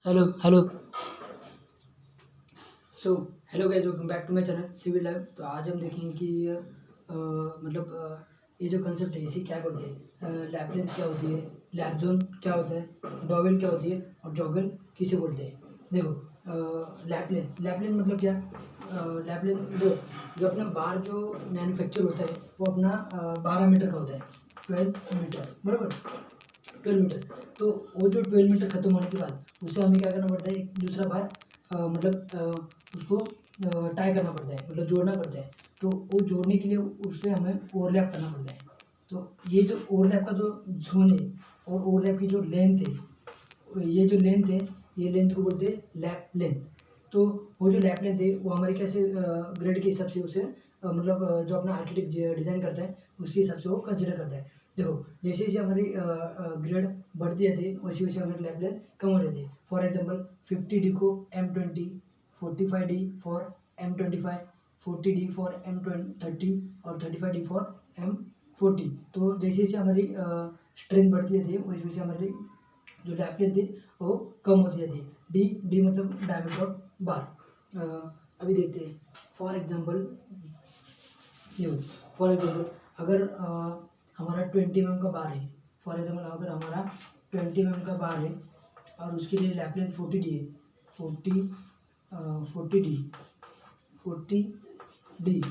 Hello. So hello guys, welcome back to my channel civil live. तो आज हम देखेंगे कि ये जो कंसेप्ट है इसे क्या बोलते हैं, लैप लेंथ क्या होती है, लैप जोन क्या होता है, डॉवेल क्या होती है और जॉगल किसे बोलते हैं। देखो, लैप लेंथ मतलब क्या। लैप लेंथ जो अपना बार जो मैन्युफैक्चर होता है वो अपना 12 मीटर का होता है, 12 मीटर बराबर, 12 मीटर। तो वो जो 12 मीटर खत्म होने के बाद उसे हमें क्या करना पड़ता है, एक दूसरा बार उसको टाई करना पड़ता है, मतलब जोड़ना पड़ता है। तो वो जोड़ने के लिए उससे हमें ओवरलैप करना पड़ता है। तो ये जो ओवरलैप का जो जोन है और ओवरलैप की जो लेंथ है, ये जो लेंथ है, ये लेंथ को बोलते हैं लैप लेंथ। तो वो जो लैप लेंथ है वो हमारे कैसे ग्रेड के हिसाब से उसे जो अपना आर्किटेक्ट डिज़ाइन करता है उसके हिसाब से वो कंसिडर करता है। देखो, जैसे जैसे हमारी ग्रेड बढ़ती जाती है वैसे वैसे हमारी लैप लेंथ कम हो जाती है। फॉर एग्जांपल 50D को M20, 45D for M25, 40D for M30 और 35D फॉर M40। तो जैसे जैसे हमारी स्ट्रेंथ बढ़ती जाती है वैसे वैसे हमारी जो लैप लेंथ है वो कम होती जाती है। डी डी मतलब डायमीटर ऑफ बार। अभी देखते हैं। फॉर एग्जांपल देखो, फॉर एग्जांपल अगर हमारा 20 mm का बार है, फॉर एग्जांपल अगर हमारा 20 mm का बार है और उसके लिए लैप लेंथ 40D है, 40D 40D।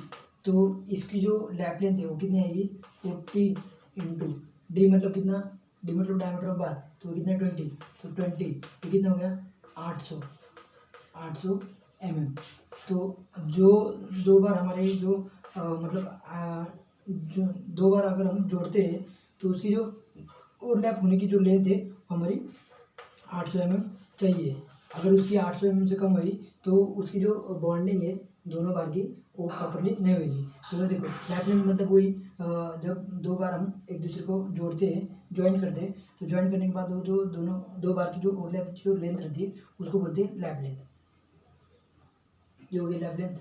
तो इसकी जो लैप लेंथ है वो कितनी आएगी, 40 × डी मतलब कितना, डी मतलब डायमीटर ऑफ बार, तो वो कितना है 20, तो 20 ये कितना हो गया 800 mm। तो जो दो बार हमारे जो जो दो बार अगर हम जोड़ते हैं तो उसकी जो ओवरलैप होने की जो लेंथ है हमारी 800 mm चाहिए। अगर उसकी 800 mm से कम हुई तो उसकी जो बॉन्डिंग है दोनों बार की वो प्रॉपरली नहीं होगी। तो देखो, लैप लेंथ मतलब वही, जब दो बार हम एक दूसरे को जोड़ते हैं, ज्वाइन करते हैं, तो ज्वाइन करने के बाद वो जो दोनों दो बार की जो ओवरलैप जो लेंथ रहती है उसको बोलते हैं लैप लेंथ। ये हो गई लैप लेंथ।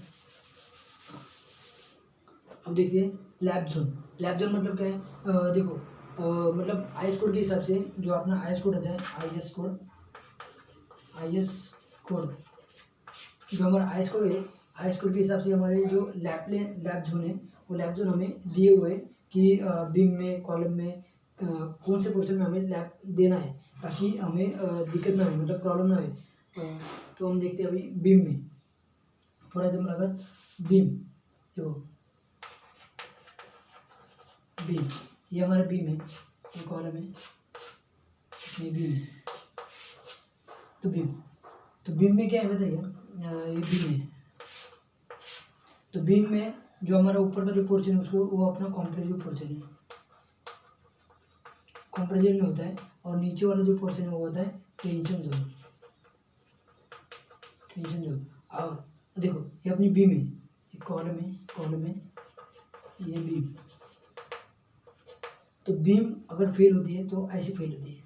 अब देखते हैं लैप जोन। लैप जोन मतलब क्या है, देखो, मतलब आई एस कोड के हिसाब से जो अपना आई एस कोड होता है, आई एस कोड जो हमारा आई एस कोड है, आई एस कोड के हिसाब से हमारे जो लैप जोन है वो लैप जोन हमें दिए हुए हैं कि बीम में, कॉलम में कौन से पोर्शन में हमें लैप देना है ताकि हमें दिक्कत ना हो, मतलब प्रॉब्लम ना हो। तो हम देखते हैं अभी बीम में। फॉर एग्जाम्पल अगर बीम, देखो बीम, ये हमारा बीम है, ये कॉलम है, ये बीम है। तो बीम में क्या है बताइए, ये बीम है। तो बीम में जो हमारा ऊपर का जो पोर्शन है उसको वो अपना कॉम्प्रेसिव पोर्शन है, कॉम्प्रेसिव में होता है। और नीचे वाला जो पोर्शन है वो होता है टेंशन जोन, टेंशन जोन। और देखो ये अपनी बीम है, ये कॉलम है, ये बीम। तो बीम अगर फेल होती है तो ऐसे फेल होती है,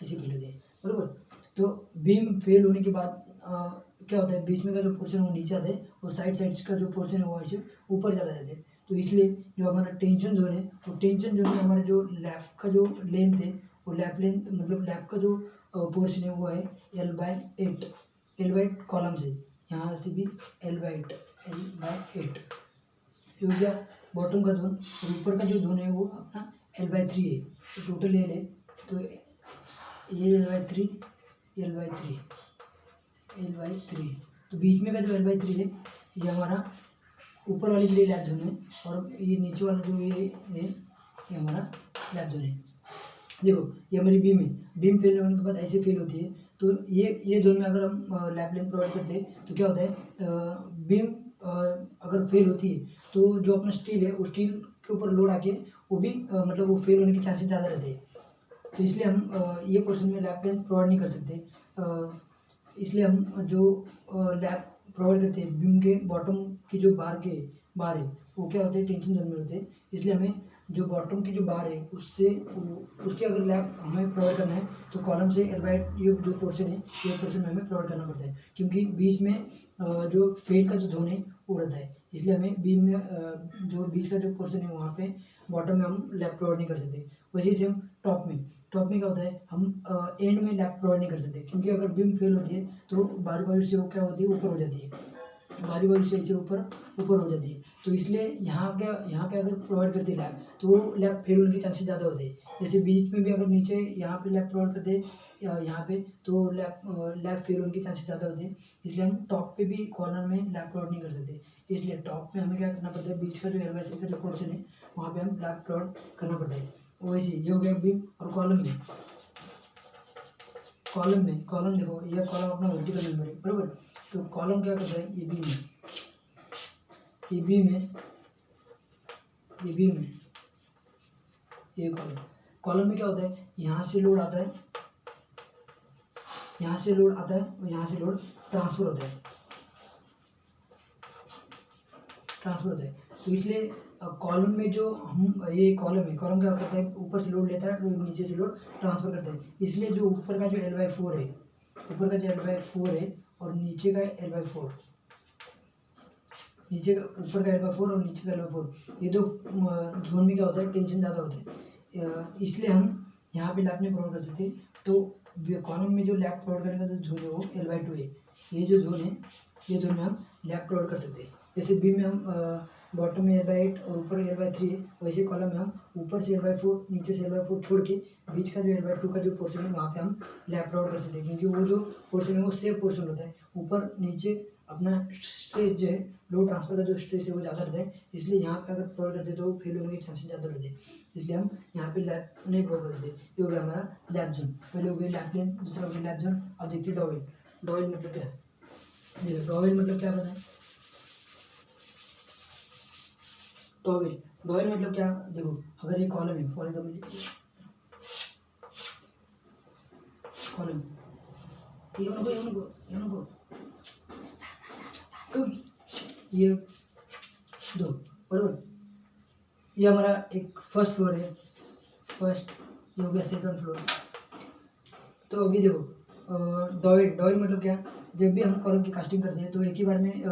ऐसे फेल होती है बराबर। तो बीम फेल होने के बाद क्या होता है, बीच में का जो पोर्शन है वो नीचे आता है और साइड्स का जो पोर्शन है वो ऐसे ऊपर चला जाता है। तो इसलिए जो हमारा टेंशन जोन है, वो टेंशन जोन में हमारे जो लैप का जो लेंथ है वो लैप लेंथ मतलब लैप का जो पोर्शन है वो है L/8। L/8 कॉलम से, यहाँ से भी L/8, L/8 ये हो गया बॉटम का जोन। और ऊपर का जो जोन है वो अपना L/3 है। तो टोटल L है, तो ये L/3, L/3, L/3। तो बीच में का जो L/3 है ये हमारा ऊपर वाले के लिए लैप जोन है, और ये नीचे वाला जो ये है ये हमारा लैप जोन है। देखो ये हमारी बीम है, बीम फेल होने के बाद ऐसे फेल होती है। तो ये जोन में अगर हम लैप लेंथ प्रोवाइड करते हैं तो क्या होता है, बीम अगर फेल होती है तो जो अपना स्टील है वो स्टील के ऊपर लोड आके वो भी मतलब वो फेल होने के चांसेस ज़्यादा रहते हैं। तो इसलिए हम ये पोर्शन में लैप लेंथ प्रोवाइड नहीं कर सकते। इसलिए हम जो लैप प्रोवाइड करते हैं बीम के बॉटम की जो बार है वो क्या होते हैं, टेंशन जोन में होते हैं। इसलिए हमें जो बॉटम की जो बार है उससे उसके अगर लैप हमें प्रोवाइड करना है तो कॉलम से L/8 ये जो पोर्शन है ये पोर्शन में हमें प्रोवाइड करना पड़ता है, क्योंकि बीच में जो फेल का जो जोन है वो रहता है। इसलिए हमें बीम में जो बीच का जो पोर्शन है वहाँ पे बॉटम में हम लैप प्रोवाइड नहीं कर सकते। वैसे से हम टॉप में क्या होता है, हम एंड में लैप प्रोवाइड नहीं कर सकते, क्योंकि अगर बीम फेल होती है तो बारी बारी से वो क्या होती है, ऊपर हो जाती है, बारी बारी से ऐसे ऊपर ऊपर हो जाती है। तो इसलिए यहाँ पे अगर प्रोवाइड करती है लैप, तो वो लैप फेल होने के चांसेस ज़्यादा होते हैं। जैसे बीच में भी अगर नीचे यहाँ पे लैप प्रोवाइड करते हैं यहाँ पे, तो लैप फेल होने के चांसेस ज़्यादा होते हैं। इसलिए हम टॉप पे भी कॉर्नर में लैप प्रोवाइड नहीं कर सकते। इसलिए टॉप में हमें क्या करना पड़ता है, बीच का जो एल का जो पोर्शन है वहाँ पे हम लैप प्रोवाइड करना पड़ता है। वैसे ये हो गया बीम। और कॉलम में कॉलम देखो, ये कॉलम अपना वर्टिकल मेंबर है, बराबर। तो कॉलम क्या करता है, ये बीम है, ये बीम है, ये बीम है, ये कॉलम में क्या होता है, यहाँ से लोड आता है, यहाँ से लोड आता है और यहाँ से लोड ट्रांसफर होता है, तो इसलिए कॉलम में जो हम ये कॉलम है, कॉलम क्या करता है, ऊपर से लोड लेता है और नीचे से लोड ट्रांसफर करता है। इसलिए जो ऊपर का जो L/4 है, ऊपर का जो L/4 है और नीचे का L/4, नीचे का ऊपर का L/4 और नीचे का L/4, ये दो जोन में क्या होता है, टेंशन ज़्यादा होता है। इसलिए हम यहाँ पे लैप नहीं प्रोवाइड कर सकते। तो कॉलम में जो लैप प्रोवाइड करने का जो जोन है वो L/2 है। ये जो जोन है, ये जोन में हम लैप प्रोवाइड कर सकते हैं। जैसे बीम में हम बॉटम में L/8 और ऊपर L/3 है, वैसे कॉलम में हम ऊपर से L/4 नीचे से L/4 छोड़ के बीच का जो L/2 का जो पोर्शन है वहाँ पे हम लैप प्रोवाइड कर सकते हैं, क्योंकि वो जो पोर्शन है वो सेफ पोर्शन होता है। ऊपर नीचे अपना स्ट्रेस जो है, लोड ट्रांसफर का जो स्ट्रेस है वो ज़्यादा रहता है। इसलिए यहाँ पे अगर प्रोवाइड करते तो फेल होने के चांसेस ज़्यादा रहते हैं। इसलिए हम यहाँ पे लैप नहीं प्रोवाइड करते। ये हो गया हमारा लैप जोन। पहले हो गया लैप प्लेन, दूसरा हो गया लैप जोन। अब देखते हैं डॉवेल। डॉवेल मतलब क्या है, देखो डॉवेल मतलब क्या पता है, डॉवेल मतलब क्या, देखो अगर ये कॉलम है, फॉर एग्जाम्पल कॉलम, ये दो, बराबर। ये हमारा एक फर्स्ट फ्लोर है, फर्स्ट, ये हो गया सेकंड फ्लोर। तो अभी देखो डॉवेल मतलब क्या, जब भी हम कॉलम की कास्टिंग करते हैं तो एक ही बार में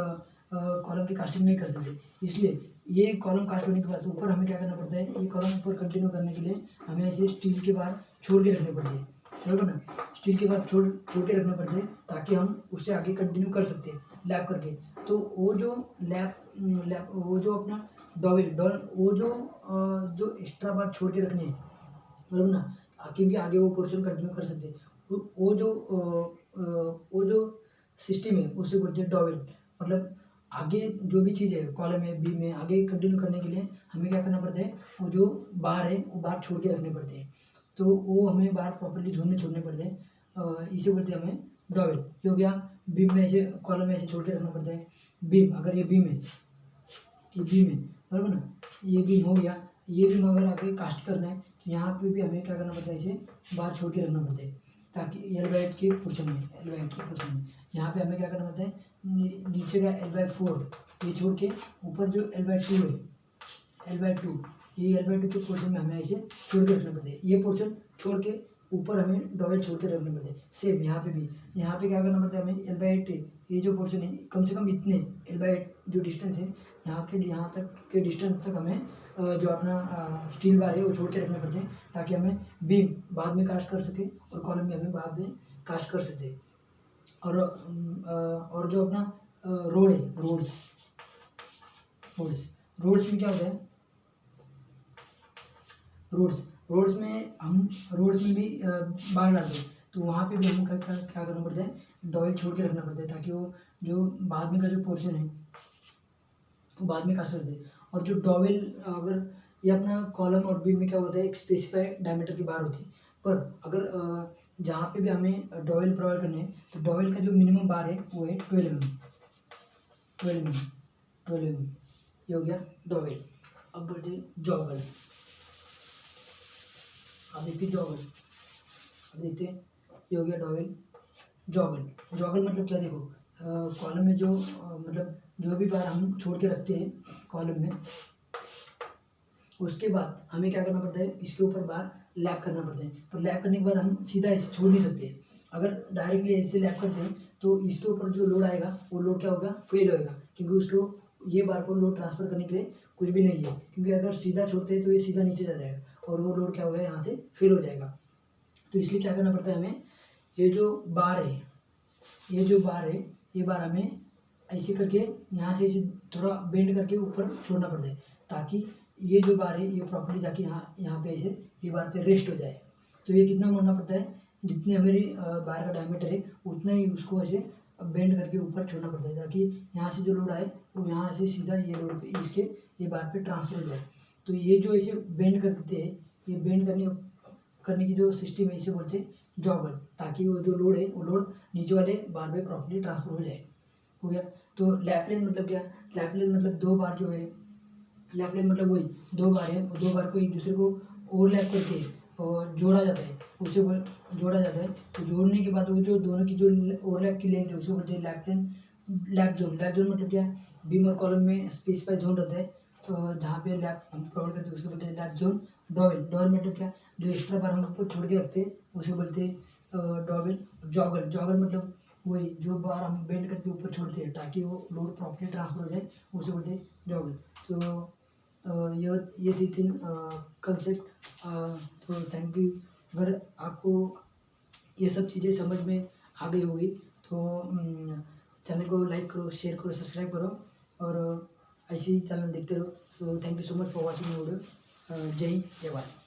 कॉलम की कास्टिंग नहीं कर सकते। इसलिए ये कॉलम कास्ट होने के बाद ऊपर हमें क्या करना पड़ता है, ये कॉलम ऊपर कंटिन्यू करने के लिए हमें ऐसे स्टील के बार छोड़ के रखने पड़ते हैं, बराबर ना। स्टील के बार छोड़ के रखने पड़ते हैं ताकि हम उससे आगे कंटिन्यू कर सकते हैं लैप करके। तो वो जो लैप वो जो अपना डॉवेल वो जो एक्स्ट्रा बार छोड़ के रखने हैं, बराबर ना, क्योंकि आगे वो पोर्शन कंटिन्यू कर सकते हैं। वो जो सिस्टम है उसे बोलते हैं डॉवेल। मतलब आगे जो भी चीज़ है कॉलम में, बीम में, आगे कंटिन्यू करने के लिए हमें क्या करना पड़ता है, वो जो बार है वो बार छोड़ के रखने पड़ते हैं। तो वो हमें बार प्रॉपर्ली जोन में छोड़ने पड़ते हैं, इसे बोलते हैं हमें डॉवेल। ये हो गया। बीम में ऐसे, कॉलम में ऐसे छोड़ के रखना पड़ता है। बीम, अगर ये बीम है, ये बीम है, बराबर ना, ये बीम हो गया। ये बीम अगर आगे कास्ट करना है तो यहाँ पे भी हमें क्या करना पड़ता है, इसे बाहर छोड़ के रखना पड़ता है ताकि L/8 के पोर्शन में यहाँ पे हमें क्या करना पड़ता है, नीचे का L/4 ये छोड़ के ऊपर जो L/2 है, L/2, ये L/2 के पोर्शन में हमें ऐसे छोड़ के रखना पड़ता है। ये पोर्शन छोड़ के ऊपर हमें डॉवेल छोड़ के रखने पड़ते हैं। सेम यहाँ पे भी, यहाँ पे क्या करना पड़ता है हमें, L/8 ये जो पोर्शन है कम से कम इतने L/8 जो डिस्टेंस है यहाँ तक के डिस्टेंस तक हमें जो अपना स्टील बार है वो छोड़ के रखने पड़ते हैं ताकि हमें बीम बाद में कास्ट कर सके और कॉलम भी हमें बाद में कास्ट कर सकते हैं। और जो अपना रोड है, रोड्स में क्या होता है, रोड्स में भी बार डालते हैं। तो वहाँ पे भी हमें क्या करना पड़ता है, डॉवेल छोड़ के रखना पड़ता है ताकि वो जो बाद में का जो पोर्शन है वो बाद में कास्ट कर दे। और जो डॉवेल, अगर ये अपना कॉलम और बीम में क्या होता है, एक स्पेसिफाइड डायमीटर की बार होती है। पर अगर जहाँ पे भी हमें डॉवेल प्रोवाइड करने हैं तो डॉवेल का जो मिनिमम बार है वो है 12 mm। ये हो गया डॉवेल। अब बोलते हैं जॉगल। अब देखते हैं ये हो गया डॉवेल। जॉगल मतलब क्या, देखो कॉलम में जो मतलब जो भी बार हम छोड़ के रखते हैं कॉलम में, उसके बाद हमें क्या करना पड़ता है, इसके ऊपर बार लैप करना पड़ता है। पर लैप करने के बाद हम सीधा ऐसे छोड़ नहीं सकते। अगर डायरेक्टली ऐसे लैप करते हैं तो इसके ऊपर जो लोड आएगा वो लोड क्या होगा, फेल होएगा, क्योंकि उसको ये बार को लोड ट्रांसफर करने के लिए कुछ भी नहीं है। क्योंकि अगर सीधा छोड़ते हैं तो ये सीधा नीचे जा जाएगा और वो लोड क्या होगा, यहाँ से फेल हो जाएगा। तो इसलिए क्या करना पड़ता है हमें, ये जो बार है, ये बार हमें ऐसे करके यहाँ से ऐसे थोड़ा बेंड करके ऊपर छोड़ना पड़ता है, ताकि ये जो बार है ये प्रॉपर्ली जाके यहाँ पे ऐसे ये बार पे रेस्ट हो जाए। तो ये कितना मोड़ना पड़ता है, जितनी हमारी बार का डायमीटर है उतना ही उसको ऐसे बेंड करके ऊपर छोड़ना पड़ता है, ताकि यहाँ से जो लोड आए वो यहाँ से सीधा ये लोड पे इसके ये बार पे ट्रांसफर हो जाए। तो ये जो ऐसे बेंड करते हैं, ये बेंड करने की जो सिस्टम है इसे बोलते हैं जॉगर, ताकि वो जो लोड है वो लोड नीचे वाले बार पे प्रॉपर्ली ट्रांसफर हो जाए। हो गया। तो लैपलेन मतलब क्या, लैपलेन मतलब दो बार जो है, लैपलेन मतलब वही दो बार है, दो बार को एक दूसरे को ओवरलैप करके और जोड़ा जाता है, उसे जोड़ा जाता है। तो जोड़ने के बाद वो जो दोनों की जो ओवरलैप की लेंथ है उसे बोलते हैं लैपलेन। लैप जोन मतलब क्या है, बीम और कॉलम में स्पेसिफाई जोन रहता है, तो जहाँ पे लैप हम प्रोवाइड करते हैं उसको बोलते हैं लैप जोन। डॉवेल मतलब क्या, जो एक्स्ट्रा बार हम ऊपर छोड़ के रखते हैं उसे बोलते हैं डॉवेल। जॉगर मतलब वही जो बार हम बेंड करके ऊपर छोड़ते हैं ताकि वो लोड प्रॉपर्ली ट्रांसफर हो जाए, उसे बोलते हैं जॉगर। तो ये थी तीन कंसेप्ट। तो थैंक यू। अगर आपको ये सब चीज़ें समझ में आ गई होगी तो चैनल को लाइक करो, शेयर करो, सब्सक्राइब करो और ऐसे ही चैनल देखते रहो। तो thank you so much for watching video. जय हिंद, जय भारत।